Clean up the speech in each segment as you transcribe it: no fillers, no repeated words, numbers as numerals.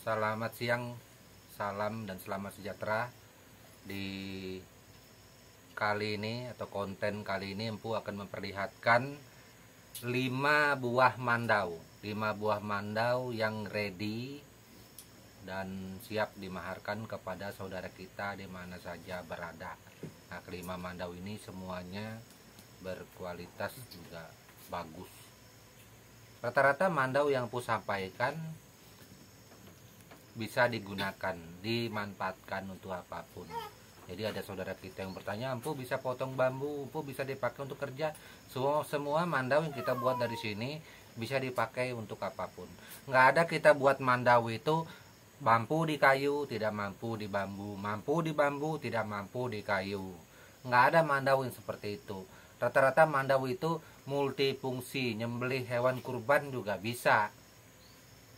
Selamat siang, salam dan selamat sejahtera. Di kali ini atau konten kali ini Empu akan memperlihatkan 5 buah mandau. 5 buah mandau yang ready dan siap dimaharkan kepada saudara kita di mana saja berada. Nah, kelima mandau ini semuanya berkualitas juga bagus. Rata-rata mandau yang Empu sampaikan bisa digunakan, dimanfaatkan untuk apapun. Jadi ada saudara kita yang bertanya, Empu bisa potong bambu, Empu bisa dipakai untuk kerja. Semua mandau yang kita buat dari sini bisa dipakai untuk apapun. Nggak ada kita buat mandau itu mampu di kayu, tidak mampu di bambu, mampu di bambu, tidak mampu di kayu. Nggak ada mandau yang seperti itu. Rata-rata mandau itu multifungsi, nyembelih hewan kurban juga bisa.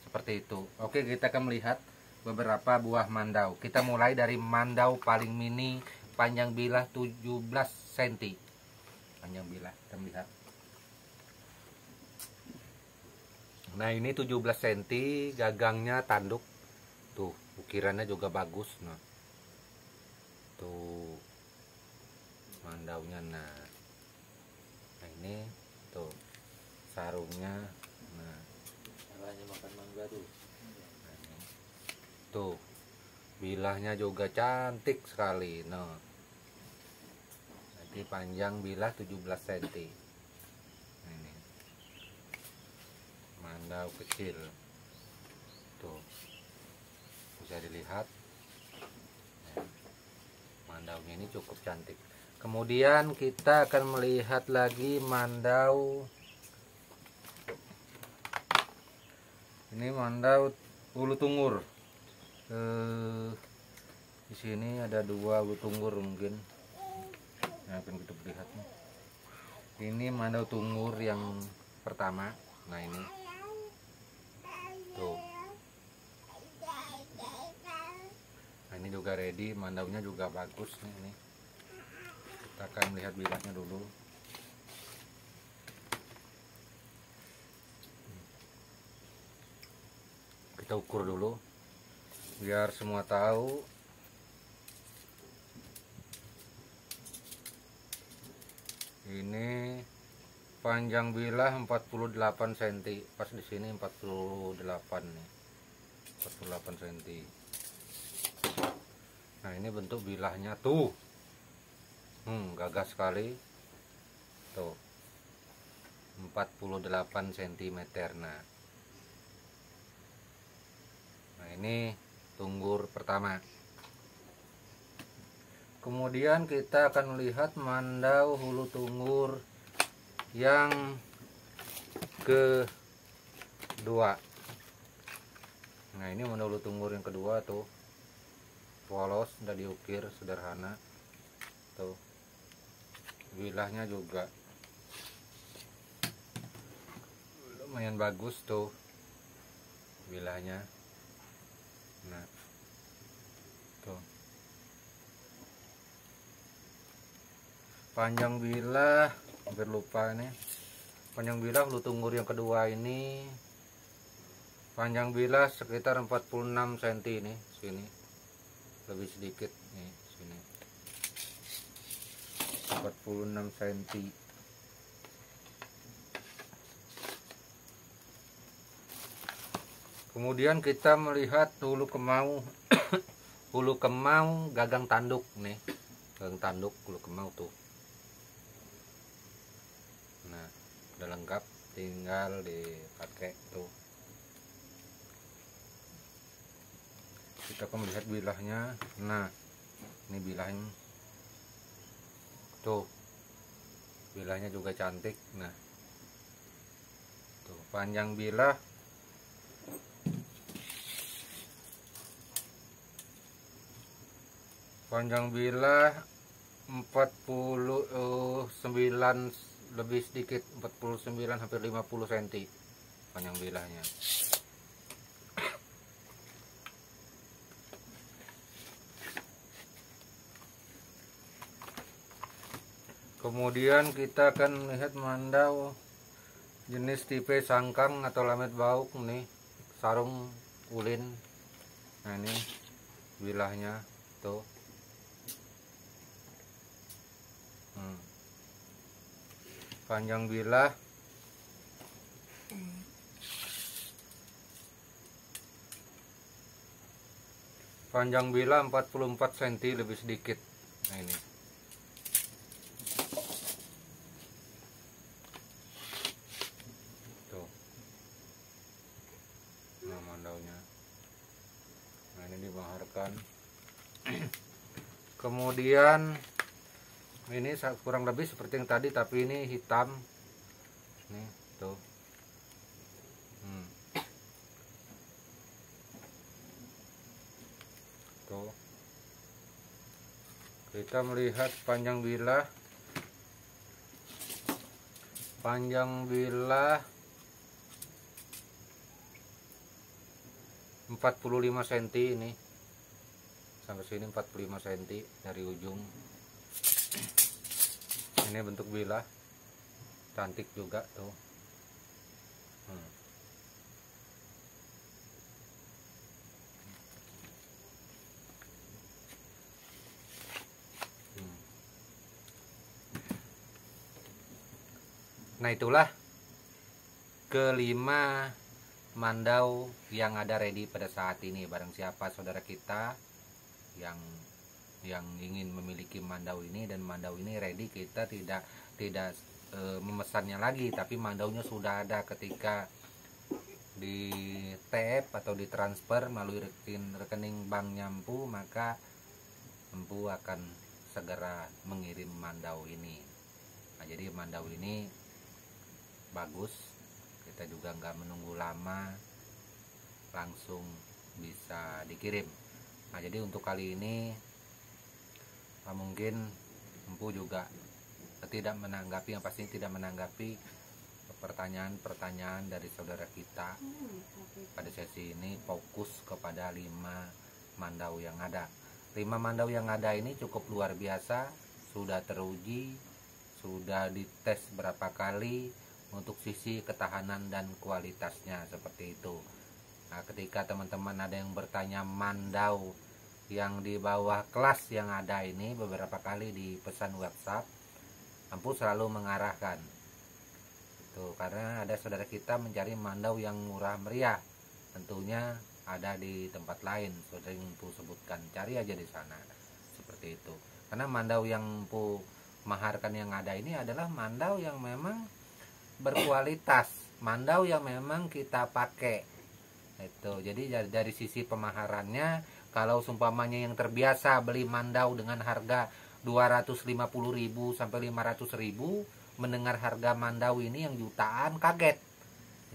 Seperti itu. Oke, kita akan melihat beberapa buah mandau. Kita mulai dari mandau paling mini, panjang bilah 17 cm. Panjang bilah, kita melihat. Nah, ini 17 cm, gagangnya tanduk. Tuh, ukirannya juga bagus. Nah, tuh mandaunya. Nah, ini tuh sarungnya. Nah, makan mangga tuh. Tuh, bilahnya juga cantik sekali. Nah, jadi panjang bilah 17 cm. Ini mandau kecil. Tuh, bisa dilihat. Mandaunya ini cukup cantik. Kemudian kita akan melihat lagi mandau. Ini mandau ulu tungur. Di sini ada 2 ulu tungur mungkin. Nah, akan kita lihat. Ini mandau tungur yang pertama. Nah, ini. Tuh. Nah, ini juga ready, mandaunya juga bagus nih ini. Kita akan melihat bilahnya dulu. Kita ukur dulu biar semua tahu. Ini panjang bilah 48 cm. Pas di sini 48 nih. 48 cm. Nah, ini bentuk bilahnya tuh. Gagah sekali. Tuh. 48 cm. Nah, ini tunggur pertama. Kemudian kita akan melihat mandau hulu tunggur yang kedua. Nah, ini mandau hulu tunggur yang kedua tuh. Polos, udah diukir sederhana. Tuh. Bilahnya juga lumayan bagus tuh. Bilahnya. Nah, tuh. Panjang bilah, hampir lupa ini. Panjang bilah hulu tunggur yang kedua ini. Panjang bilah sekitar 46 cm ini, sini. Lebih sedikit nih, sini. 46 cm. Kemudian kita melihat hulu kemau. Hulu kemau gagang tanduk nih. Gagang tanduk hulu kemau tuh. Nah, udah lengkap, tinggal dipakai tuh. Kita akan melihat bilahnya. Nah, ini bilahnya. Tuh. Bilahnya juga cantik. Nah. Tuh, panjang bilah panjang bilah 49 lebih sedikit, 49 hampir 50 cm panjang bilahnya. Kemudian kita akan melihat mandau jenis tipe sangkang atau lamet bauk nih, sarung ulin. Nah ini bilahnya tuh. Panjang bilah panjang bilah 44 cm lebih sedikit. Nah ini tuh, nah mandaunya. Nah ini dimaharkan. Kemudian ini kurang lebih seperti yang tadi, tapi ini hitam nih tuh. Tuh, kita melihat panjang bilah 45 cm ini, sampai sini 45 cm dari ujung. Ini bentuk bilah cantik juga tuh. Nah itulah kelima mandau yang ada ready pada saat ini. Barang siapa saudara kita yang ingin memiliki mandau ini dan mandau ini ready, kita tidak memesannya lagi, tapi mandaunya sudah ada. Ketika di tap atau ditransfer melalui rekening banknya Empu, maka Empu akan segera mengirim mandau ini. Nah, jadi mandau ini bagus, kita juga nggak menunggu lama, langsung bisa dikirim. Nah jadi untuk kali ini mungkin Empu juga tidak menanggapi, yang pasti tidak menanggapi pertanyaan-pertanyaan dari saudara kita. Pada sesi ini fokus kepada 5 mandau yang ada. 5 mandau yang ada ini cukup luar biasa, sudah teruji, sudah dites berapa kali untuk sisi ketahanan dan kualitasnya seperti itu. Nah, ketika teman-teman ada yang bertanya mandau yang di bawah kelas yang ada ini, beberapa kali di pesan WhatsApp, Empu selalu mengarahkan itu, karena ada saudara kita mencari mandau yang murah meriah, tentunya ada di tempat lain. Saudara yang Empu sebutkan, cari aja di sana seperti itu. Karena mandau yang Empu maharkan yang ada ini adalah mandau yang memang berkualitas, mandau yang memang kita pakai itu. Jadi dari sisi pemaharannya, kalau seumpamanya yang terbiasa beli mandau dengan harga 250.000 sampai 500.000, mendengar harga mandau ini yang jutaan kaget,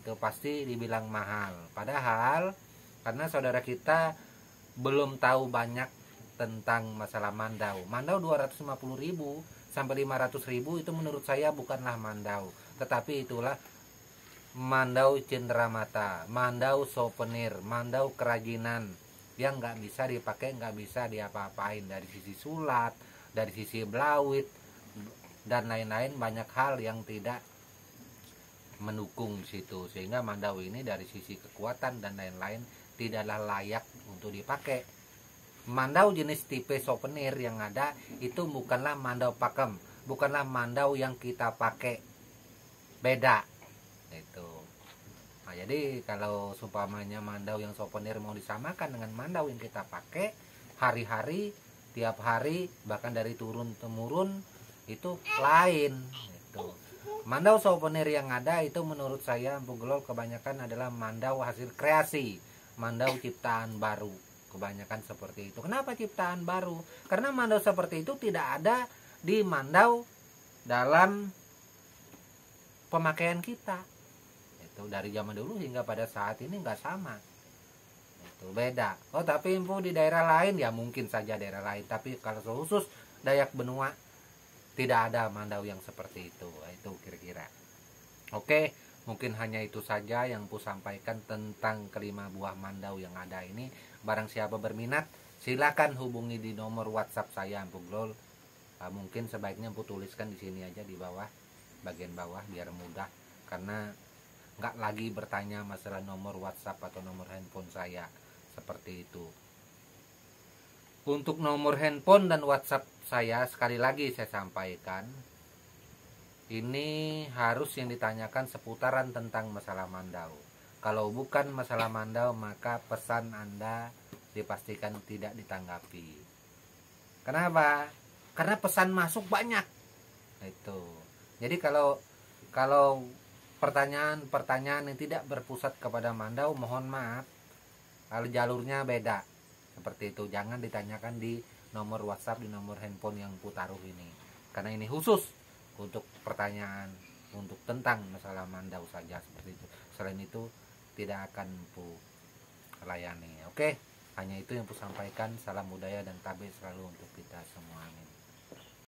itu pasti dibilang mahal. Padahal karena saudara kita belum tahu banyak tentang masalah mandau. Mandau 250.000 sampai 500.000 itu menurut saya bukanlah mandau, tetapi itulah mandau cenderamata, mandau souvenir, mandau kerajinan yang nggak bisa dipakai, nggak bisa diapa-apain, dari sisi sulat, dari sisi blawit dan lain-lain, banyak hal yang tidak mendukung situ, sehingga mandau ini dari sisi kekuatan dan lain-lain tidaklah layak untuk dipakai. Mandau jenis tipe souvenir yang ada itu bukanlah mandau pakem, bukanlah mandau yang kita pakai, beda itu. Nah, jadi kalau seumpamanya mandau yang souvenir mau disamakan dengan mandau yang kita pakai hari-hari, tiap hari, bahkan dari turun temurun, itu lain itu. Mandau souvenir yang ada itu menurut saya Empu Gelol kebanyakan adalah mandau hasil kreasi, mandau ciptaan baru, kebanyakan seperti itu. Kenapa ciptaan baru? Karena mandau seperti itu tidak ada di mandau dalam pemakaian kita. Itu dari zaman dulu hingga pada saat ini nggak sama, itu beda. Oh tapi Empu di daerah lain, ya mungkin saja daerah lain, tapi kalau khusus Dayak Benua tidak ada mandau yang seperti itu. Itu kira-kira. Oke, mungkin hanya itu saja yang Empu sampaikan tentang kelima buah mandau yang ada ini. Barang siapa berminat, silakan hubungi di nomor WhatsApp saya Empu Gelol. Mungkin sebaiknya Empu tuliskan di sini aja di bawah, bagian bawah, biar mudah, karena nggak lagi bertanya masalah nomor WhatsApp atau nomor handphone saya seperti itu. Untuk nomor handphone dan WhatsApp saya, sekali lagi saya sampaikan, ini harus yang ditanyakan seputaran tentang masalah mandau. Kalau bukan masalah mandau, maka pesan Anda dipastikan tidak ditanggapi. Kenapa? Karena pesan masuk banyak. Itu. Jadi kalau pertanyaan yang tidak berpusat kepada mandau, mohon maaf, kalau jalurnya beda. Seperti itu, jangan ditanyakan di nomor WhatsApp, di nomor handphone yang putaruh ini, karena ini khusus untuk pertanyaan untuk tentang masalah mandau saja, seperti itu. Selain itu tidak akan Pu layani. Oke, hanya itu yang Pu sampaikan. Salam budaya dan tabe selalu untuk kita semua. Amin.